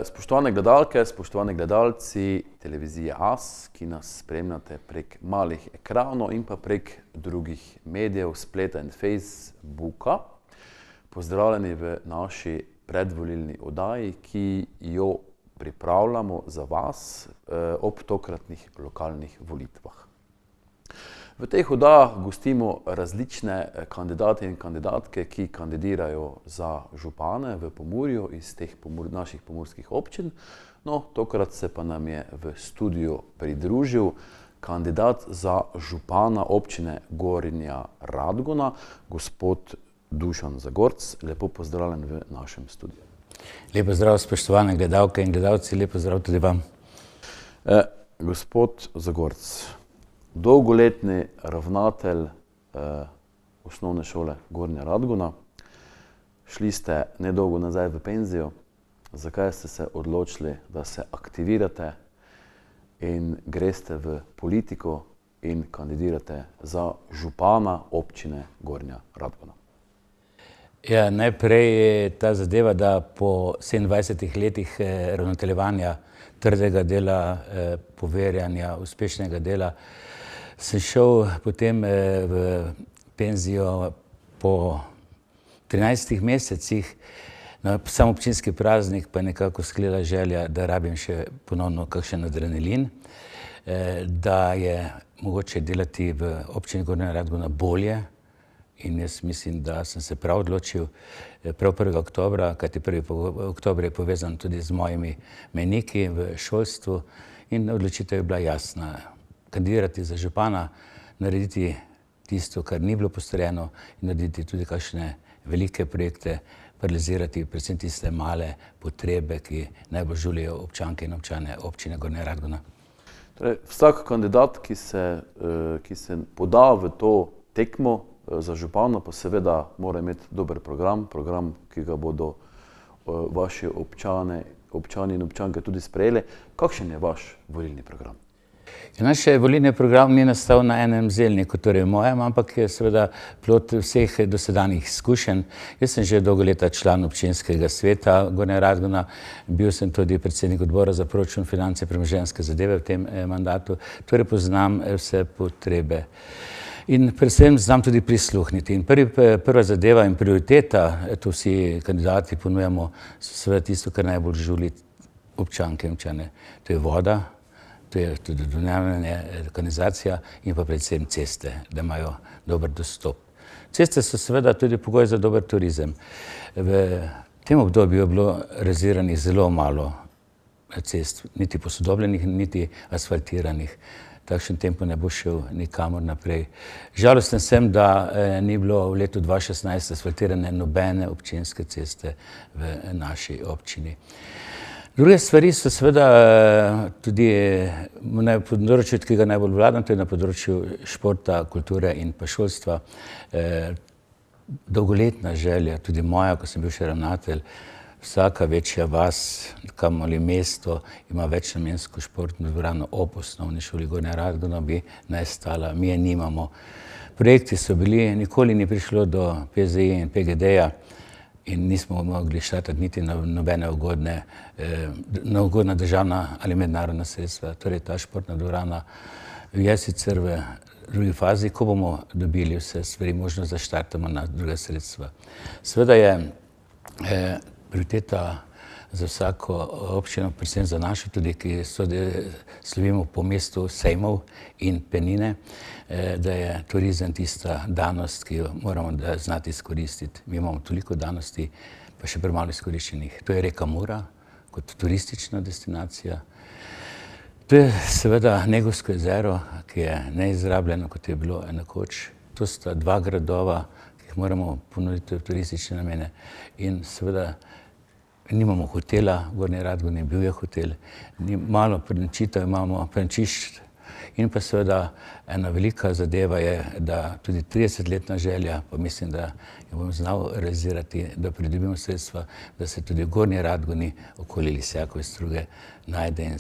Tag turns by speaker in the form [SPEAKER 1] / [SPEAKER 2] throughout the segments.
[SPEAKER 1] Spoštovane gledalke, spoštovani gledalci televizije AS, ki nas spremljate prek malih ekranov in pa prek drugih medijev, spleta in Facebooka. Pozdravljeni v naši predvolilni oddaji, ki jo pripravljamo za vas ob tokratnih lokalnih volitvah. V teh oddajah gostimo različne kandidate in kandidatke, ki kandidirajo za župane v Pomurju iz teh naših pomurskih občin. No, tokrat se pa nam je v studiu pridružil kandidat za župana občine Gornja Radgona, gospod Dušan Zagorc. Lepo pozdravljen v našem studiu.
[SPEAKER 2] Lep pozdrav, spoštovane gledalke in gledalci, lep pozdrav tudi vam.
[SPEAKER 1] Gospod Zagorc, dolgoletni ravnatelj osnovne šole Gornja Radgona. Šli ste nedolgo nazaj v penzijo. Zakaj ste se odločili, da se aktivirate in greste v politiko in kandidirate za župana občine Gornja Radgona?
[SPEAKER 2] Ja, najprej je ta zadeva, da po 27 letih ravnateljevanja, trdega dela, poverjanja, uspešnega dela, sem šel potem v penzijo po 13 mesecih. Na sam občinski praznik pa je nekako sklela želja, da rabim še ponovno kakšen adrenalin, da je mogoče delati v občini Gornja Radgona bolje. In jaz mislim, da sem se prav odločil prav 1. oktobra, kajti 1. oktober je povezan tudi z mojimi mejniki v šolstvu in odločitev je bila jasna. Kandidirati za župana, narediti tisto, kar ni bilo postorjeno in narediti tudi kakšne velike projekte, realizirati predvsem tiste male potrebe, ki najbolj žulijo občanke in občane občine Gornja Radgona.
[SPEAKER 1] Torej, vsak kandidat, ki se poda v to tekmo za župana, pa seveda mora imeti dober program, ki ga bodo vaši občani in občanke tudi sprejeli. Kakšen je vaš volilni program?
[SPEAKER 2] Naš volilni program ni nastal na enem zelniku, torej mojem, ampak je seveda plod vseh dosedanjih izkušenj. Jaz sem že dolgo leta član občinskega sveta Gornja Radgona, bil sem tudi predsednik odbora za proračun, finance, premoženjske zadeve v tem mandatu, torej poznam vse potrebe. In predvsem znam tudi prisluhniti. In prva zadeva in prioriteta, to vsi kandidati ponujamo, seveda tisto, kar najbolj žuli občanke in občane. To je voda, to je tudi donavljanje, kanalizacija in pa predvsem ceste, da imajo dober dostop. Ceste so seveda tudi pogoj za dober turizem. V tem obdobju je bilo realiziranih zelo malo cest, niti posodobljenih, niti asfaltiranih. Takšen tempo ne bo šel nikamor naprej. Žalosten sem, da ni bilo v letu 2016 asfaltirane nobene občinske ceste v naši občini. Druge stvari so seveda tudi na področju, ki ga najbolj vladam, to je na področju športa, kulture in pa šolstva. Dolgoletna želja, tudi moja, ko sem bil še ravnatelj, vsaka večja vas, kamoli mesto, ima večnamensko športno dvorano ob osnovni šoli Gornja Radgona, bi naj stala. Mi je nimamo. Projekti so bili, nikoli ni prišlo do PZI in PGD-ja in nismo mogli štartati niti na nobene ugodna državna ali mednarodna sredstva. Torej ta športna dvorana je sicer v drugi fazi, ko bomo dobili vse stvari, možno zaštartamo na druga sredstva. Seveda je prioriteta za vsako občino, predvsem za našo, tudi ki slovimo po mestu sejmov in penine, da je turizem tista danost, ki jo moramo znati izkoristiti. Mi imamo toliko danosti, pa še premalo izkoriščenih. To je reka Mura kot turistična destinacija. To je seveda Negovsko jezero, ki je neizrabljeno, kot je bilo nekoč. To sta dva gradova, ki jih moramo ponuditi v turistične namene. In seveda nimamo hotela, v Gornji Radgoni bil je hotel, malo prenočitev imamo, prenočišč. In pa seveda ena velika zadeva je, da tudi 30-letna želja, pa mislim, da jo bom znal realizirati, da pridobimo sredstva, da se tudi v Gornji Radgoni okoli Lisjakove struge najde in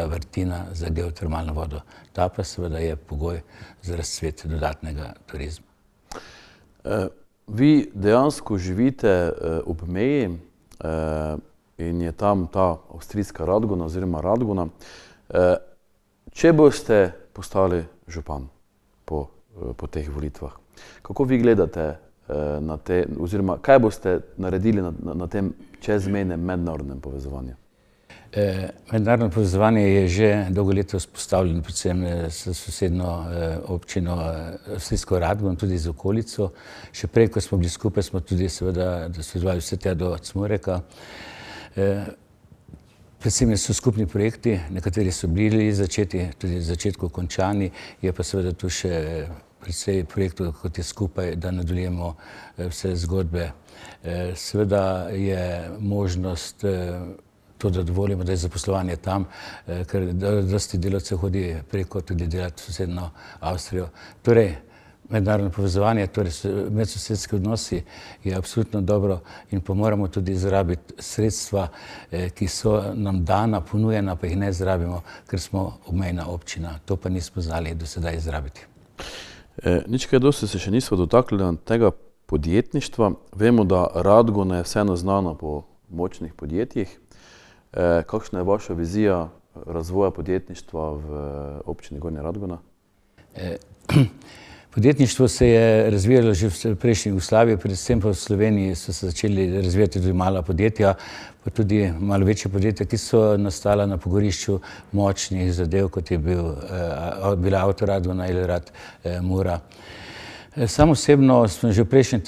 [SPEAKER 2] vrtina za geotermalno vodo. Ta pa seveda je pogoj za razcvet dodatnega turizma.
[SPEAKER 1] Vi dejansko živite ob meji, in je tam ta avstrijska Radgona oziroma Radgona. Če boste postali župan po teh volitvah, kako vi gledate na te, oziroma kaj boste naredili na tem čezmejnem mednarodnem povezovanju?
[SPEAKER 2] Mednarodno povezovanje je že dolgo leta vzpostavljeno, predvsem s sosednjo občino avstrijsko Radgono, tudi z okolico. Še prej, ko smo bili skupaj, smo tudi seveda sodelovali vse tja do Cmureka. Predvsem so skupni projekti, nekateri so bili začeti, tudi v začetku končani, je pa seveda tu še precej projektov, kot je skupaj, da nadaljujemo vse zgodbe. Seveda je možnost to, da dovolimo, da je zaposlovanje tam, ker dosti delavcev hodi preko tudi delati v sosednjo Avstrijo. Torej, mednarodno povezovanje, torej medsosedski odnosi je absolutno dobro in pa moramo tudi izrabiti sredstva, ki so nam dana, ponujena, pa jih ne izrabimo, ker smo obmejna občina. To pa nismo znali do sedaj izrabiti.
[SPEAKER 1] Nič kaj dosti se še nismo dotaknili tega podjetništva. Vemo, da Radgona je vseeno znana po močnih podjetjih. Kakšna je vaša vizija razvoja podjetništva v občini Gornja Radgona?
[SPEAKER 2] Podjetništvo se je razvijalo že v prejšnji Jugoslaviji, predvsem pa v Sloveniji so se začeli razvijati tudi mala podjetja, pa tudi malo večje podjetja, ki so nastala na pogorišču močnih zadev, kot je bila Avto Radgona, Ilrad, Mura. Sam osebno smo že v prejšnjem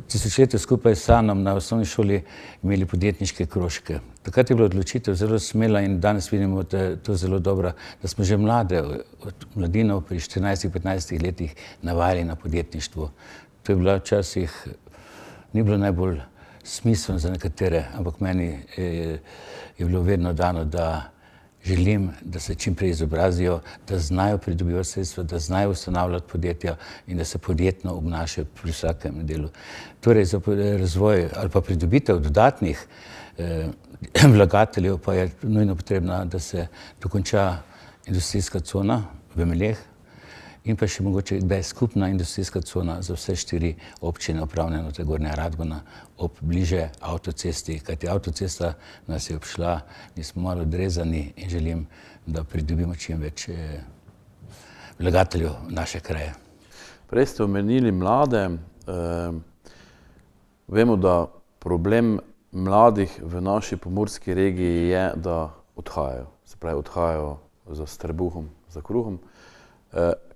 [SPEAKER 2] tisočletju skupaj s Sanom na osnovni šoli imeli podjetniške krožke. Takrat je bila odločitev zelo smela in danes vidimo, da je to zelo dobro, da smo že od mladinov pri 14-15 letih navajali na podjetništvo. To je bilo včasih, ni bilo najbolj smiselno za nekatere, ampak meni je bilo vedno dano, da želim, da se čim prej izobrazijo, da znajo pridobivati sredstva, da znajo ustanavljati podjetja in da se podjetno obnašajo pri vsakem delu. Torej za razvoj ali pa pridobitev dodatnih vlagateljev pa je nujno potrebno, da se dokonča industrijska cona v Meleh in pa še mogoče, da je skupna industrijska cona za vse 4 občine upravne enote Gornja Radgona ob bliže avtocesti, kajti avtocesta nas je obšla, mi smo malo odrezani in želim, da pridobimo čim več vlagateljev v naše kraje.
[SPEAKER 1] Prej ste omenili mlade. Vemo, da problem mladih v naši pomurski regiji je, da odhajajo. Se pravi, odhajajo za trebuhom, za kruhom.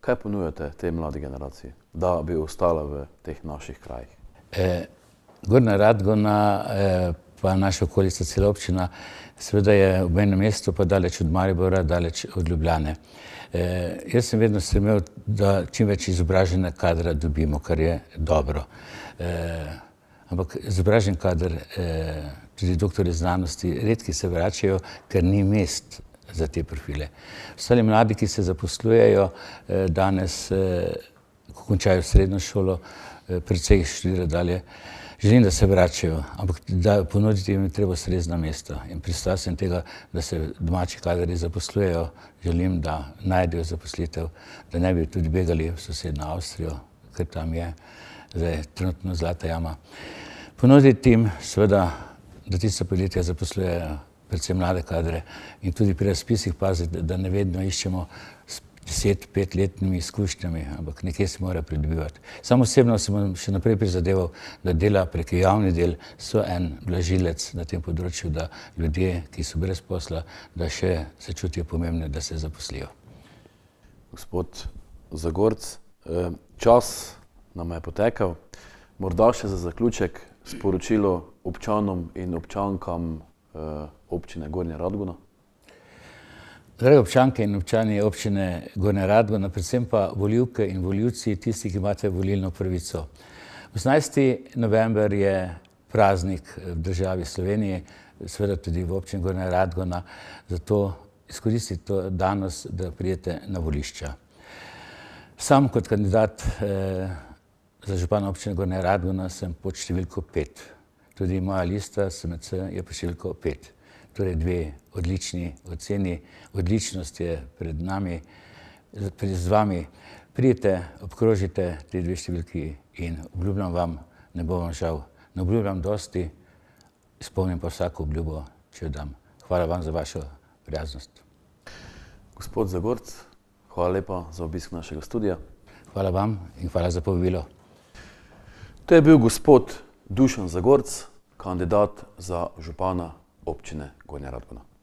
[SPEAKER 1] Kaj ponujate tej mladi generaciji, da bi ostala v teh naših krajih?
[SPEAKER 2] Gornja Radgona pa naša okolica, cela občina, seveda je obmejno mesto, pa daleč od Maribora, daleč od Ljubljane. Jaz sem vedno stremel, da čim več izobražene kadra dobimo, kar je dobro. Ampak izobražen kader, tudi doktorji znanosti, redki se vračajo, ker ni mest za te profile. Ostali mladi, ki se zaposlujejo danes, ko končajo srednjo šolo, precej študirajo dalje, želim, da se vračajo, ampak da ponuditi jim je treba ustrezna mesta. In pristal sem tega, da se domači kadri zaposlujejo, želim, da najdejo zaposlitev, da ne bi tudi begali v sosednjo Avstrijo, ker tam je zdaj trenutno zlata jama. Ponuditi jim seveda, da tista podjetja zaposlujejo predvsem mlade kadre in tudi pri razpisih paziti, da ne vedno iščemo s 10-5-letnimi izkušnjami, ampak nekje se mora pridobivati. Sam osebno sem še naprej prizadeval, da dela prek javni del so en blažilec na tem področju, da ljudje, ki so brez posla, da še se čutijo pomembne, da se zaposlijo.
[SPEAKER 1] Gospod Zagorc, čas nam je potekal. Morda še za zaključek sporočilo občanom in občankam občine Gornja Radgona.
[SPEAKER 2] Drage občanke in občani občine Gornja Radgona, predvsem pa volivke in volivci, tisti, ki imate volilno pravico. 18. november je praznik v državi Sloveniji, seveda tudi v občini Gornja Radgona, zato izkoristite to danost, da pridete na volišča. Sam kot kandidat za župana občine Gornja Radgona sem pod številko 5. Tudi moja lista SMC je pod številko 5. Torej 2 odlični oceni. Odličnost je pred nami, z vami. Pridite, obkrožite te 2 številki in obljubljam vam, ne bo vam žal. Ne obljubljam dosti, izpolnim pa vsako obljubo. če jo dam. Hvala vam za vašo prijaznost.
[SPEAKER 1] Gospod Zagorc, hvala lepa za obisk našega studia.
[SPEAKER 2] Hvala vam in hvala za povabilo.
[SPEAKER 1] To je bil gospod Dušan Zagorc, kandidat za župana občine Gornja Radgona.